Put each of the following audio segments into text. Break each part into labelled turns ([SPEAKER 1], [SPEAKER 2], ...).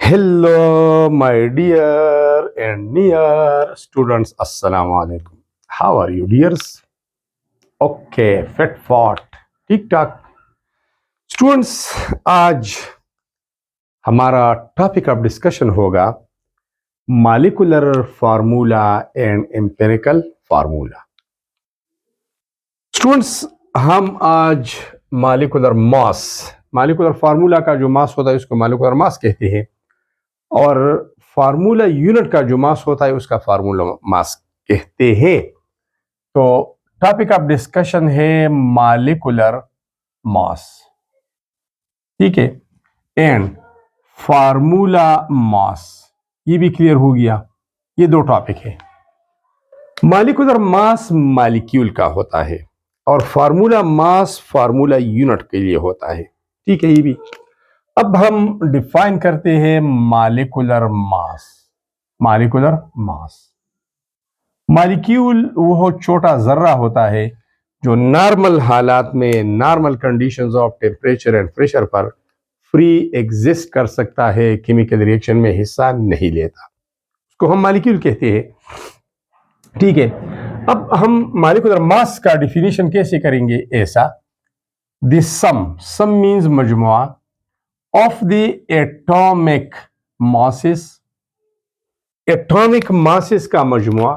[SPEAKER 1] Hello, my dear and near students. Assalamu alaikum. How are you, dears? Okay, fit fat, ठीक ठाक. Students, आज हमारा topic of discussion होगा molecular formula and empirical formula. Students, हम आज molecular formula का जो मास होता है उसको मॉलिक्यूलर मास कहते हैं, और फार्मूला यूनिट का जो मास होता है उसका फार्मूला मास कहते हैं. तो टॉपिक ऑफ डिस्कशन है मॉलिक्यूलर मास, ठीक है, एंड फार्मूला मास. ये भी क्लियर हो गया. ये दो टॉपिक है. मॉलिक्यूलर मास मॉलिक्यूल का होता है और फार्मूला मास फार्मूला यूनिट के लिए होता है, ठीक है. ये भी अब हम डिफाइन करते हैं मॉलिक्यूलर मास. मॉलिक्यूल वो छोटा जर्रा होता है जो नॉर्मल हालात में, normal conditions of temperature and pressure पर फ्री एग्जिस्ट कर सकता है, केमिकल रिएक्शन में हिस्सा नहीं लेता. उसको हम मॉलिक्यूल कहते हैं, ठीक है. अब हम मॉलिक्यूलर मास का डिफिनीशन कैसे करेंगे? ऐसा, द सम मींस मजमुआ of the atomic masses का मजमुआ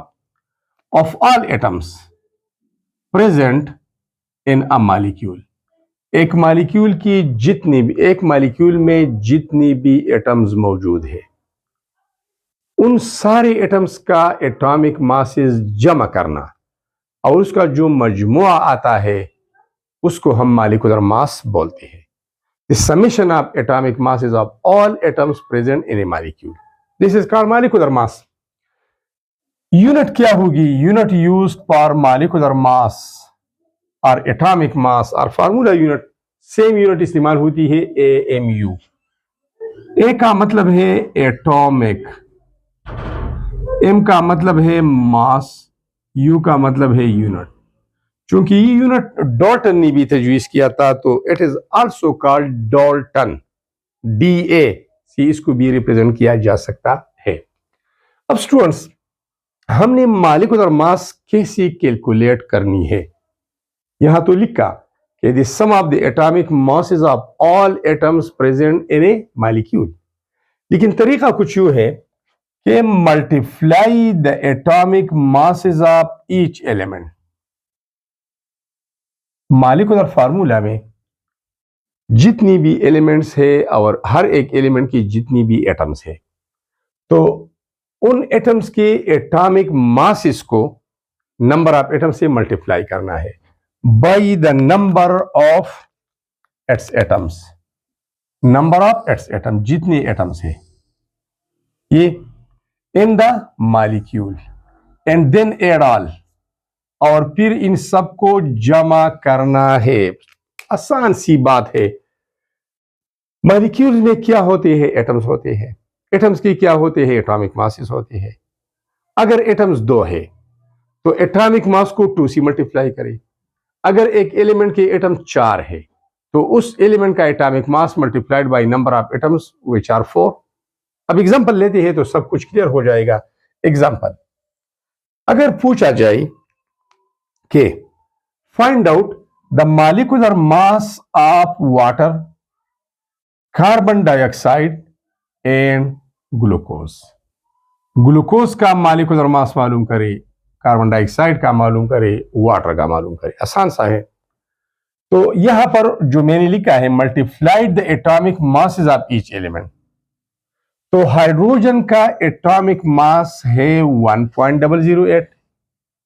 [SPEAKER 1] of all atoms present in a molecule. एक मॉलिक्यूल में जितनी भी एटम्स मौजूद है उन सारे एटम्स का एटॉमिक मासेस जमा करना और उसका जो मजमुआ आता है उसको हम मॉलिक्यूलर मास बोलते हैं. The summation of atomic masses of all atoms present in a molecule. This is called molecular mass. Unit क्या होगी? Unit used for molecular mass or atomic mass or formula unit. Same unit इस्तेमाल होती है AMU. A का मतलब है atomic, M का मतलब है mass, U का मतलब है unit. चूंकि ये यूनिट डॉल्टन ने भी तजवीज़ किया था तो it is also called Dalton, DA से इसको भी रिप्रेजेंट किया जा सकता है. अब स्टूडेंट्स, हमने मॉलिक्यूलर मास कैसे कैलकुलेट करनी है? यहां तो लिखा कि the sum of the atomic masses of all atoms present in a molecule, लेकिन तरीका कुछ यूं है कि multiply the atomic masses of each element. Molecular formula में जितनी भी एलिमेंट्स है और हर एक एलिमेंट की जितनी भी एटम्स है, तो उन एटम्स के एटॉमिक मासेस को नंबर ऑफ एटम्स से मल्टीप्लाई करना है by the number of its atoms. Number of its atom, जितने एटम्स है ये in the molecule, and then add all, और फिर इन सबको जमा करना है. आसान सी बात है. मॉलिक्यूल में क्या होते हैं? एटम्स होते हैं. एटम्स की क्या होते हैं? एटॉमिक मासेस होते हैं. अगर एटम्स 2 है तो एटॉमिक मास को 2 से मल्टीप्लाई करें. अगर एक एलिमेंट के एटम 4 है तो उस एलिमेंट का atomic mass multiplied by number of atoms which are 4. अब एग्जांपल लेते हैं तो सब कुछ क्लियर हो जाएगा. एग्जांपल, अगर पूछा जाए कि find out the molecular mass of water, carbon dioxide and glucose. Glucose का मॉलिक्यूलर मास मालूम करे, कार्बन डाइऑक्साइड का मालूम करे, वाटर का मालूम करे. आसान सा है. तो यहां पर जो मैंने लिखा है multiplied the atomic masses of each element, तो हाइड्रोजन का एटॉमिक मास है 1.008.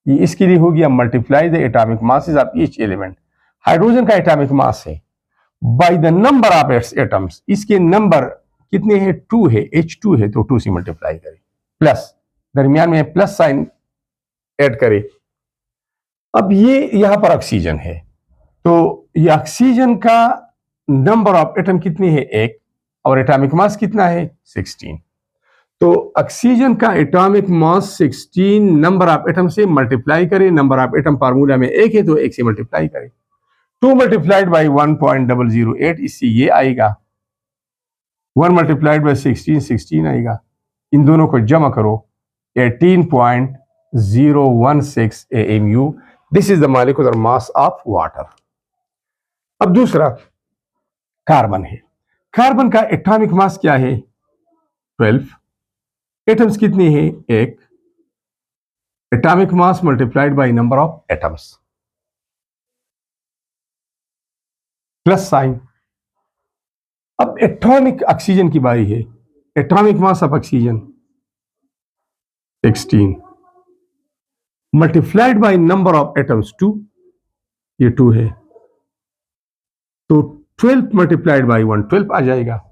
[SPEAKER 1] ये इसके लिए हो गया multiply the atomic masses of each element. Hydrogen का एटॉमिक मास है by the number of its atoms. इसके नंबर कितने हैं? 2 है, H2 है तो 2 से मल्टीप्लाई करें, प्लस दरमियान में प्लस साइन ऐड करें. अब ये यहां पर ऑक्सीजन है तो ये ऑक्सीजन का नंबर ऑफ एटम कितने हैं? 1, और एटॉमिक मास कितना है? 16. तो ऑक्सीजन का atomic mass 16 number of atom से मल्टीप्लाई करें. नंबर ऑफ एटम फार्मूला में 1 है तो 1 से मल्टीप्लाई करें. 2 मल्टीप्लाइड बाय 1.008, इससे ये आएगा. 1 मल्टीप्लाइड बाई 16, 16 आएगा। इन दोनों को जमा करो, 18.016 AMU। This is the molecular mass of water. अब दूसरा कार्बन है। कार्बन का एटॉमिक मास क्या है? 12। एटम्स कितने हैं? 1। Atomic mass multiplied by number of atoms, plus sign. अब एटॉमिक ऑक्सीजन की बारी है। Atomic mass of oxygen 16 multiplied by number of atoms 2, ये 2 है, तो 12 मल्टीप्लाइड बाय 1 12 आ जाएगा।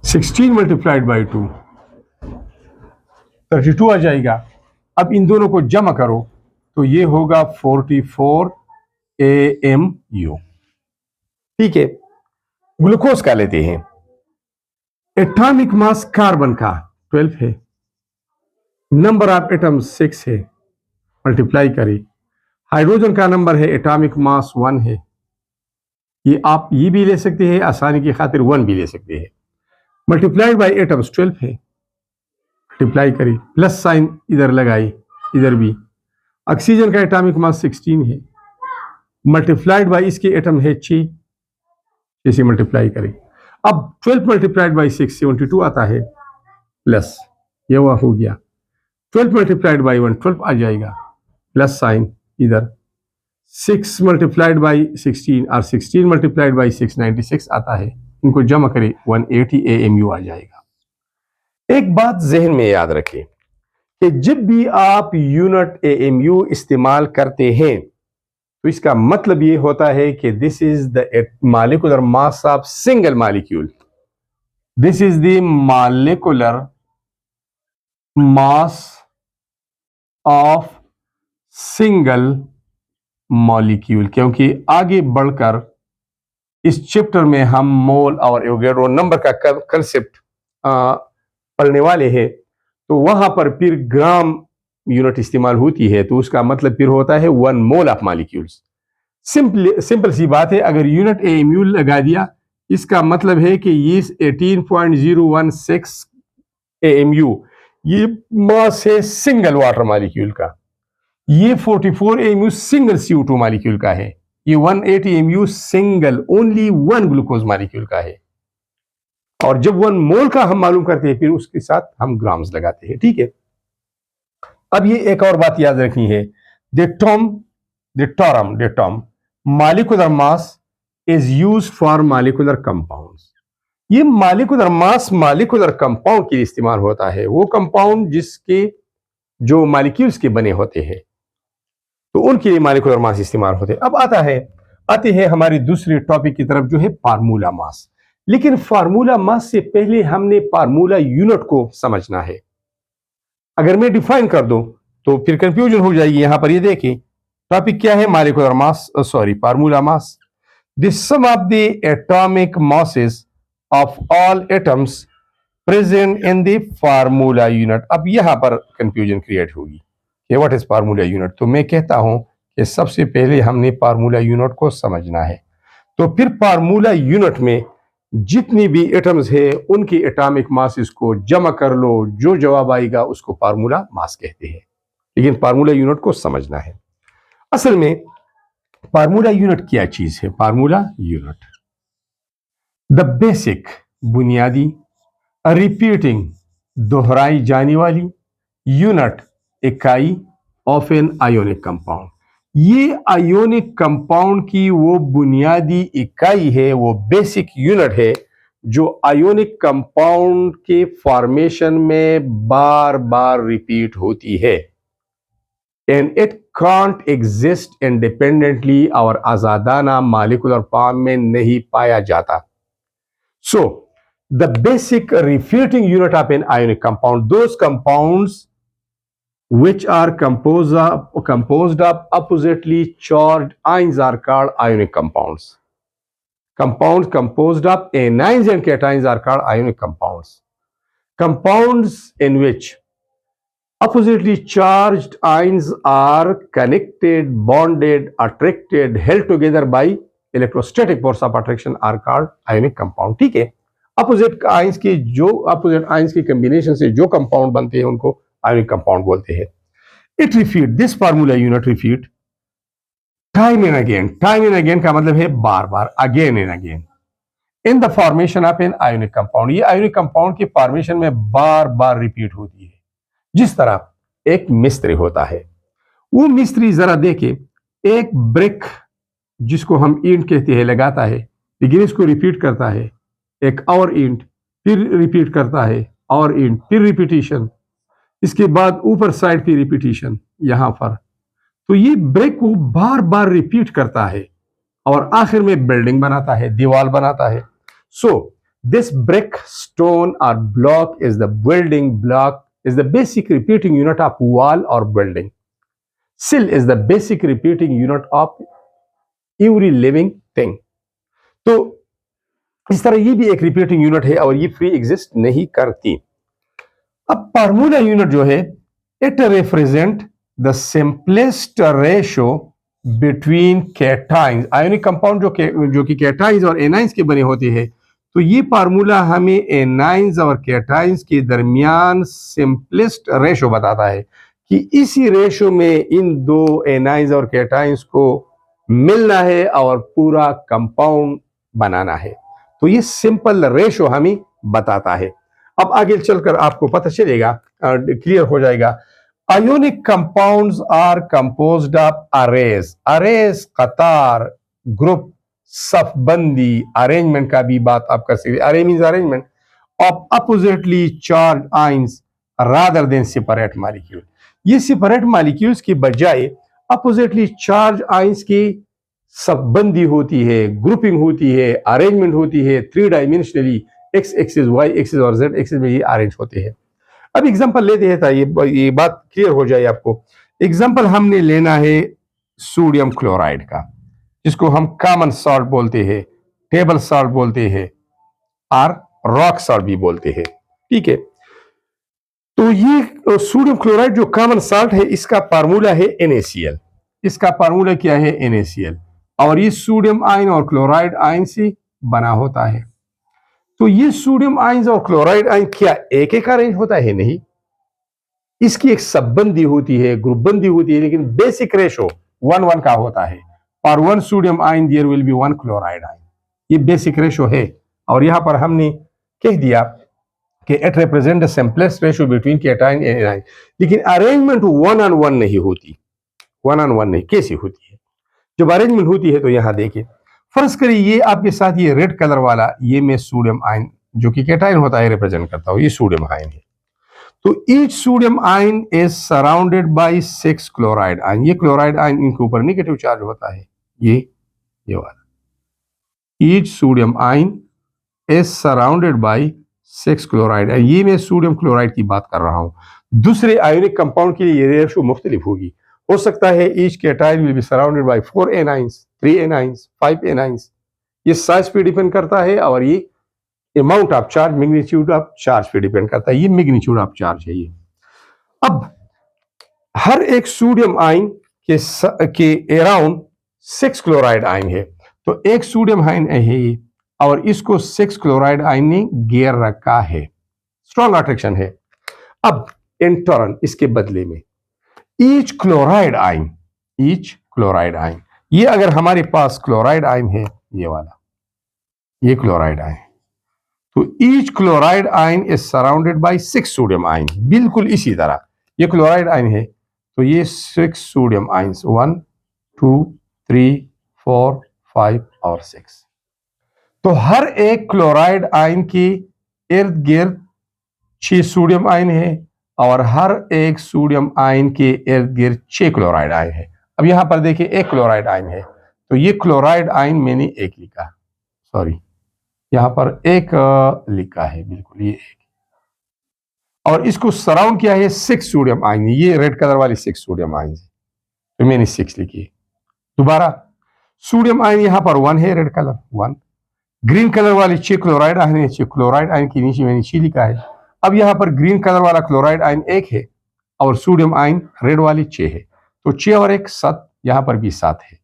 [SPEAKER 1] 16 मल्टीप्लाइड बाय 2 32 आ जाएगा। अब इन दोनों को जमा करो तो ये होगा 44 AMU। ठीक है, ग्लूकोज का लेते हैं। एटॉमिक मास कार्बन का 12 है, नंबर ऑफ एटम्स 6 है, मल्टीप्लाई करें। हाइड्रोजन का नंबर है, एटॉमिक मास 1 है। ये आप ये भी ले सकते हैं, आसानी की खातिर 1 भी ले सकते हैं। मल्टीप्लाइड बाय एटम्स 12 है, मल्टीप्लाई करी, प्लस साइन इधर लगाई, इधर भी। ऑक्सीजन का एटॉमिक मास 16 है, मल्टीप्लाइड बाय इसके एटम है 6, इसे मल्टीप्लाई करें। अब 12 मल्टीप्लाइड बाय 6 72 आता है, प्लस ये हुआ हो गया। 12 मल्टीप्लाइड बाय 1 12 आ जाएगा, प्लस साइन इधर। 6 मल्टीप्लाइड बाय 16 और 16 मल्टीप्लाइड बाय 6 96 आता है। इनको जमा करें, 180 AMU आ जाएगा। एक बात जहन में याद रखें कि जब भी आप यूनिट AMU इस्तेमाल करते हैं तो इसका मतलब ये होता है कि this is the molecular mass of single molecule. This is the molecular mass of single molecule, क्योंकि आगे बढ़कर इस चैप्टर में हम मोल और एवोगैड्रो नंबर का कंसेप्ट पढ़ने वाले हैं, तो वहां पर फिर ग्राम यूनिट इस्तेमाल होती है, तो उसका मतलब फिर होता है 1 मोल ऑफ मॉलिक्यूल्स। सिंपल सी बात है, अगर यूनिट AMU लगा दिया, इसका मतलब है कि ये 18.016 AMU ये मास है सिंगल वाटर मॉलिक्यूल का। ये 44 AMU सिंगल CO2 मॉलिक्यूल का है। ये 180 AMU single only 1 glucose molecule का है। और जब 1 मोल का हम मालूम करते हैं, फिर उसके साथ हम ग्राम्स लगाते हैं। ठीक है, अब ये एक और बात याद रखनी है, the term molecular mass is used for molecular compounds। ये molecular mass molecular compound के लिए इस्तेमाल होता है, वो कंपाउंड जिसके जो मॉलिक्यूल्स के बने होते हैं, तो उनके लिए मॉलिक्यूलर मास इस्तेमाल होते हैं। अब आते हैं हमारी दूसरी टॉपिक की तरफ, जो है फार्मूला मास। लेकिन फार्मूला मास से पहले हमने फार्मूला यूनिट को समझना है। अगर मैं डिफाइन कर दूं तो फिर कंफ्यूजन हो जाएगी। यहां पर ये देखिए, टॉपिक क्या है? Molecular mass, formula mass. The sum of the atomic masses of all atoms present in the formula unit. अब यहां पर कंफ्यूजन क्रिएट होगी कि व्हाट इज फार्मूला यूनिट। तो मैं कहता हूं कि सबसे पहले हमने फार्मूला यूनिट को समझना है, तो फिर फार्मूला यूनिट में जितनी भी एटम्स है उनकी एटॉमिक मासेस को जमा कर लो, जो जवाब आएगा उसको फार्मूला मास कहते हैं। लेकिन फार्मूला यूनिट को समझना है। असल में फार्मूला यूनिट क्या चीज है? फार्मूला यूनिट द बेसिक, बुनियादी, रिपीटिंग, दोहराई जाने वाली, यूनिट, इकाई ऑफ एन आयोनिक कंपाउंड। ये आयोनिक कंपाउंड की वो बुनियादी इकाई है, वो बेसिक यूनिट है जो आयोनिक कंपाउंड के फॉर्मेशन में बार बार रिपीट होती है। And it can't exist independently, और आजादाना मॉलिक्यूलर फॉर्म में नहीं पाया जाता। So the basic repeating unit of an ionic compound, those compounds which are composed of oppositely charged ions are called ionic compounds. Compounds composed of anions and cations are called ionic compounds. Compounds in which oppositely charged ions are connected, bonded, attracted, held together by electrostatic force of attraction are called ionic compound. ठीक है, opposite ions के combination से जो compound बनते हैं उनको ionic compound बोलते हैं। It repeat this formula unit repeat time and again. Time and again का मतलब है बार बार, again and again in the formation of an ionic compound. ये आयोनिक कंपाउंड की फॉर्मेशन में बार बार रिपीट होती है। जिस तरह एक मिस्त्री होता है, वो मिस्त्री जरा देखे, एक ब्रिक जिसको हम ईंट कहते हैं लगाता है, लेकिन इसको रिपीट करता है, एक और ईंट, फिर रिपीट करता है, और ईंट, फिर रिपीटिशन, इसके बाद ऊपर साइड की रिपीटिशन यहां पर। तो ये ब्रिक को बार बार रिपीट करता है और आखिर में बिल्डिंग बनाता है, दीवार बनाता है। सो दिस ब्रिक, स्टोन और block is the building block, is the basic repeating unit of wall और बिल्डिंग। सिल is the basic repeating unit of every living thing. तो इस तरह ये भी एक रिपीटिंग यूनिट है और ये फ्री एग्जिस्ट नहीं करती। अब फार्मूला यूनिट जो है, it represent the simplest ratio between cations. Ionic compound जो कि कैटाइंस और एनाइंस के बने होते हैं, तो ये फार्मूला हमें एनाइंस और कैटाइंस के दरमियान सिंपलेस्ट रेशो बताता है कि इसी रेशो में इन दो एनाइंस और कैटाइंस को मिलना है और पूरा कंपाउंड बनाना है। तो ये सिंपल रेशो हमें बताता है। अब आगे चलकर आपको पता चलेगा, क्लियर हो जाएगा। Ionic compounds are composed of arrays. Arrays कतार, ग्रुप, सफबंदी, अरेंजमेंट का भी बात आप कर सकते हैं। Array means arrangement of oppositely charged ions rather than separate molecule. ये सेपरेट मॉलिक्यूल्स की बजाय अपोजिटली चार्ज आयंस की सफबंदी होती है, ग्रुपिंग होती है, अरेंजमेंट होती है। 3 dimensionally X axis, Y axis और जेड एक्सिस में ये अरेंज होते हैं। अब एग्जांपल लेते हैं ताकि ये बात क्लियर हो जाए आपको। एग्जांपल हमने लेना है सोडियम क्लोराइड का, जिसको हम कॉमन सॉल्ट बोलते हैं, टेबल सॉल्ट बोलते हैं और रॉक सॉल्ट भी बोलते हैं। ठीक है, तो ये सोडियम क्लोराइड जो कॉमन सॉल्ट है, इसका फार्मूला है NaCl। इसका फार्मूला क्या है? NaCl। और ये सोडियम आयन और क्लोराइड आयन से बना होता है। तो ये सोडियम आयन और क्लोराइड आयन क्या एक एक अरेंज होता है? नहीं, इसकी एक सबबंदी होती है, ग्रुप बंदी होती है, लेकिन बेसिक रेशो 1:1 का होता है। और 1 sodium ion there will be 1 chloride ion. ये बेसिक रेशो है। और यहां पर हमने कह दिया कि it represent the simplest ratio between cation and anion. लेकिन अरेंजमेंट 1:1 नहीं होती। 1:1 नहीं, कैसी होती है? जब अरेंजमेंट होती है तो यहां देखिए, फर्ज करिए ये आपके साथ ये रेड कलर वाला, ये मैं सोडियम आयन जो कि कैटायन होता है रिप्रेजेंट करता हूं, ये सोडियम आयन है। तो each sodium ion is surrounded by 6 chloride ion. ये क्लोराइड आयन इनके ऊपर नेगेटिव चार्ज होता है, ये वाला। Each sodium ion is surrounded by 6 chloride. ये मैं सोडियम क्लोराइड की बात कर रहा हूं। दूसरे आयोनिक कंपाउंड के लिए ये रेशो मुख्तलिफ होगी। हो सकता है each cation will be surrounded by 4 anions, 3 anions, 5 anions. ये साइज पे डिपेंड करता है और ये amount of charge, magnitude of charge पे डिपेंड करता है। ये मैग्नीट्यूड ऑफ चार्ज है ये। अब हर एक सोडियम आयन के अराउंड 6 क्लोराइड आयन है। तो एक सोडियम आयन है ये, और इसको 6 क्लोराइड आयन ने घेर रखा है, स्ट्रॉन्ग अट्रैक्शन है। अब इन टर्न इसके बदले में ईच क्लोराइड आयन, ये अगर हमारे पास क्लोराइड आयन है, ये वाला, ये क्लोराइड आयन, तो each chloride ion is surrounded by 6 sodium ion. बिल्कुल इसी तरह ये क्लोराइड आयन है, तो ये 6 सोडियम आयंस, 1 2 3 4 5 और 6। तो हर एक क्लोराइड आयन के इर्द गिर्द 6 सोडियम आयन है और हर एक सोडियम आयन के इर्द गिर्द 6 क्लोराइड आयन है। अब यहां पर देखिए एक क्लोराइड आयन है, तो ये क्लोराइड आयन मैंने एक लिखा, सॉरी यहां पर एक लिखा है, बिल्कुल ये एक, और इसको सराउंड किया है 6 सोडियम आयन। ये रेड कलर वाली 6 सोडियम आयन है, तो मैंने 6 लिखी है। दोबारा सोडियम आयन यहां पर 1 है, रेड कलर 1। ग्रीन कलर वाली 6 क्लोराइड आयन है, 6 क्लोराइड आयन के नीचे मैंने 6 लिखा है। अब यहां पर ग्रीन कलर वाला क्लोराइड आयन 1 है और सोडियम आयन रेड वाली 6 है, तो 6 और 1 7, यहां पर भी 7 है।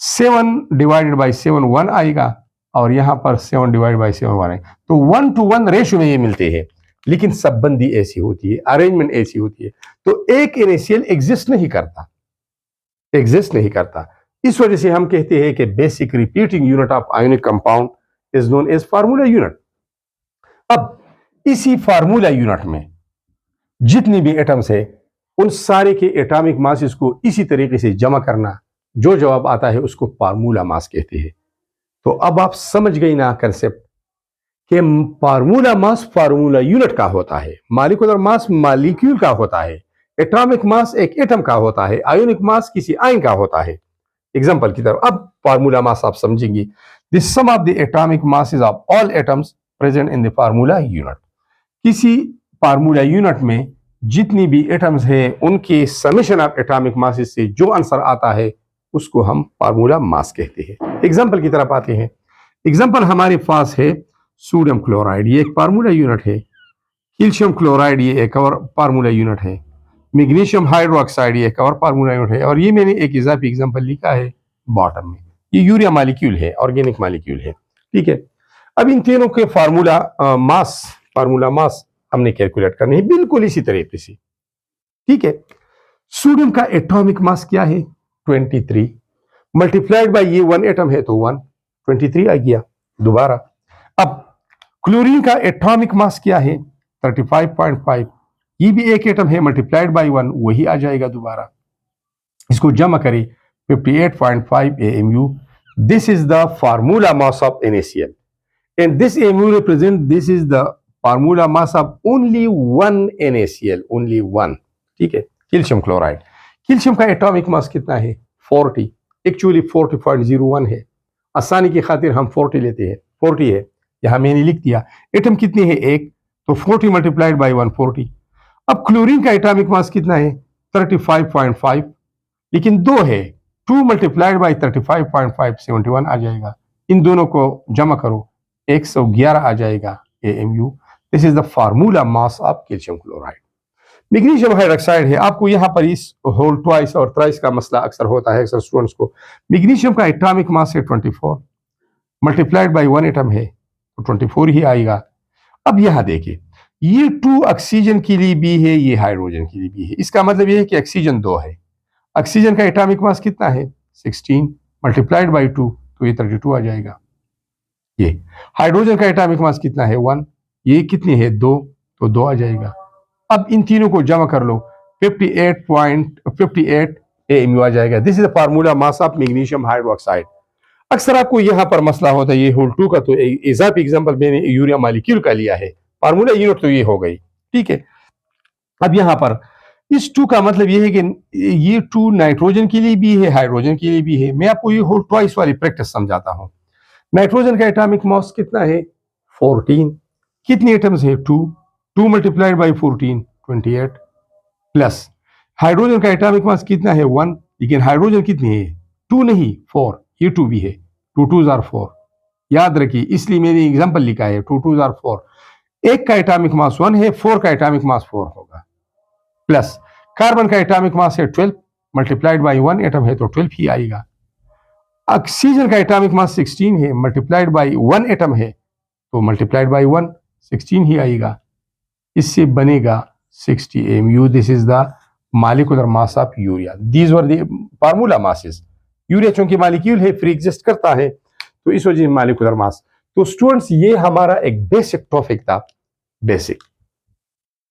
[SPEAKER 1] 7/7 1 आएगा और यहां पर 7/7 1 आएगा। तो 1:1 रेशो में ये मिलते हैं, लेकिन सबबंदी ऐसी होती है, अरेंजमेंट ऐसी होती है, तो एक NaCl एग्जिस्ट नहीं करता। इस वजह से हम कहते हैं कि basic repeating unit of ionic compound is known as formula unit. अब इसी फार्मूला यूनिट में जितनी भी एटम्स है उन सारे के एटॉमिक मासेस को इसी तरीके से जमा करना, जो जवाब आता है उसको फार्मूला मास कहते हैं। तो अब आप समझ गई ना कंसेप्ट कि फार्मूला मास फार्मूला यूनिट का होता है, मॉलिक्यूलर मास मॉलिक्यूल का होता है, एटॉमिक मास एक एटम का होता है, आयोनिक मास किसी आयन का होता है। एग्जांपल की तरफ अब फार्मूला मास आप समझेंगे, the sum of the atomic masses of all atoms present in the formula unit. किसी फार्मूला यूनिट में जितनी भी एटम्स है उनके समेशन ऑफ एटॉमिक मासेस से जो आंसर आता है उसको हम फार्मूला मास कहते हैं। एग्जांपल की तरफ आते हैं। एग्जांपल हमारे पास है सोडियम क्लोराइड, ये एक फार्मूला यूनिट है। कैल्शियम क्लोराइड ये एक और फार्मूला यूनिट है। मैग्नीशियम हाइड्रोक्साइड ये एक और फार्मूला यूनिट है। और ये मैंने एक इजाफी एग्जांपल लिखा है बॉटम में, ये यूरिया मॉलिक्यूल है, ऑर्गेनिक मॉलिक्यूल है। ठीक है, अब इन तीनों के फार्मूला मास हमने कैलकुलेट करनी है बिल्कुल इसी तरीके से। ठीक है, सोडियम का एटॉमिक मास क्या है 23, मल्टीप्लाइड बाय ये 1 एटम है तो 1 23 आ गया दोबारा। अब क्लोरीन का एटॉमिक मास क्या है 35.5, ये भी एक एटम है, मल्टीप्लाइड बाय 1 वही आ जाएगा दोबारा। इसको जमा करें 58.5 AMU। This is the formula mass of NaCl and this AMU represent this is the formula mass of only one NaCl, only one। ठीक है, कैल्शियम क्लोराइड, कैल्शियम का एटॉमिक मास कितना है 40, एक्चुअली 40.01 है। आसानी की खातिर हम 40 लेते हैं, 40 है, यहां मैंने लिख दिया। एटम कितने है एक, तो 40 मल्टीप्लाइड बाई 140। अब क्लोरीन का एटॉमिक मास कितना है 35.5, लेकिन 2 है, 2 मल्टीप्लाइड बाई 35.5 71 आ जाएगा। इन दोनों को जमा करो 111 आ जाएगा AMU। This is the formula mass of calcium chloride. Magnesium hydroxide है, आपको यहाँ पर इस होल ट्वाइस और थ्राइस का मसला अक्सर होता है अक्सर स्टूडेंट्स को। मैग्नीशियम का एटॉमिक मास है 24, मल्टीप्लाइड बाई 1 एटम है तो 24 ही आएगा। अब यहाँ देखिए, ये 2 ऑक्सीजन के लिए भी है, ये हाइड्रोजन के लिए भी है। इसका मतलब ये है कि ऑक्सीजन 2 है। ऑक्सीजन का एटॉमिक मास कितना है 16, मल्टीप्लाइड बाई 2 तो ये 32 आ जाएगा। ये हाइड्रोजन का एटॉमिक मास कितना है 1, ये कितनी है 2 तो 2 आ जाएगा। अब इन तीनों को जमा कर लो 58.58 AMU आ जाएगा। This is the formula mass of magnesium hydroxide. अक्सर आपको यहाँ पर मसला होता है, ये होल 2 का तो इजाफी एग्जांपल मैंने यूरिया मॉलिक्यूल का लिया है, फार्मूला यूनिट तो ये हो गई। ठीक है, अब यहाँ पर इस 2 का मतलब ये है कि ये 2 नाइट्रोजन के लिए भी है, हाइड्रोजन के लिए भी है। मैं आपको ये होल ट्वाइस वाली प्रैक्टिस समझाता हूँ। नाइट्रोजन का एटॉमिक मास कितना है 14, कितने एटम्स है 2 मल्टीप्लाइड बाई 14 28, प्लस हाइड्रोजन का एटॉमिक मास कितना है 1, लेकिन हाइड्रोजन कितनी है 2 नहीं 4, ये 2 भी है, 2 2s are 4, याद रखिए इसलिए मैंने एग्जांपल लिखा है 2 2s are 4। एक का एटॉमिक मास 1 है, 4 का एटॉमिक मास 4 होगा, प्लस कार्बन का एटॉमिक मास है 12, मल्टीप्लाइड बाई 1 एटम है तो 12 ही आएगा। ऑक्सीजन का एटॉमिक मास 16 है, मल्टीप्लाइड बाई 1 एटम है तो मल्टीप्लाइड बाई 1 16 ही आएगा। इससे बनेगा 60 AMU। This is the molecular mass of urea. These were the formula masses. Urea चूंकि मॉलिक्यूल है, फ्री एग्जिस्ट करता है, तो इस वजह से मॉलिक्यूलर मास। तो स्टूडेंट्स ये हमारा एक बेसिक टॉपिक था। बेसिक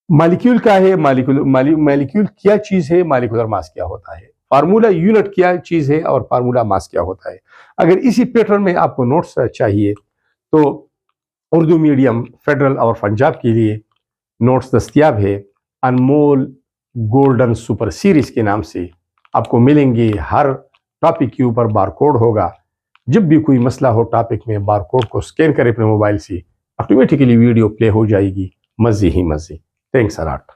[SPEAKER 1] मॉलिक्यूल क्या है, मॉलिक्यूल क्या चीज है, मॉलिक्यूलर मास क्या होता है, फार्मूला यूनिट क्या चीज है और फार्मूला मास क्या होता है। अगर इसी पैटर्न में आपको नोट्स चाहिए तो उर्दू मीडियम फेडरल और पंजाब के लिए नोट्स दस्तियाब है, अनमोल गोल्डन सुपर सीरीज के नाम से आपको मिलेंगे। हर टॉपिक के ऊपर बारकोड होगा। जब भी कोई मसला हो टॉपिक में, बारकोड को स्कैन करें अपने मोबाइल से, ऑटोमेटिकली वीडियो प्ले हो जाएगी। मजे ही मजे। Thanks a lot.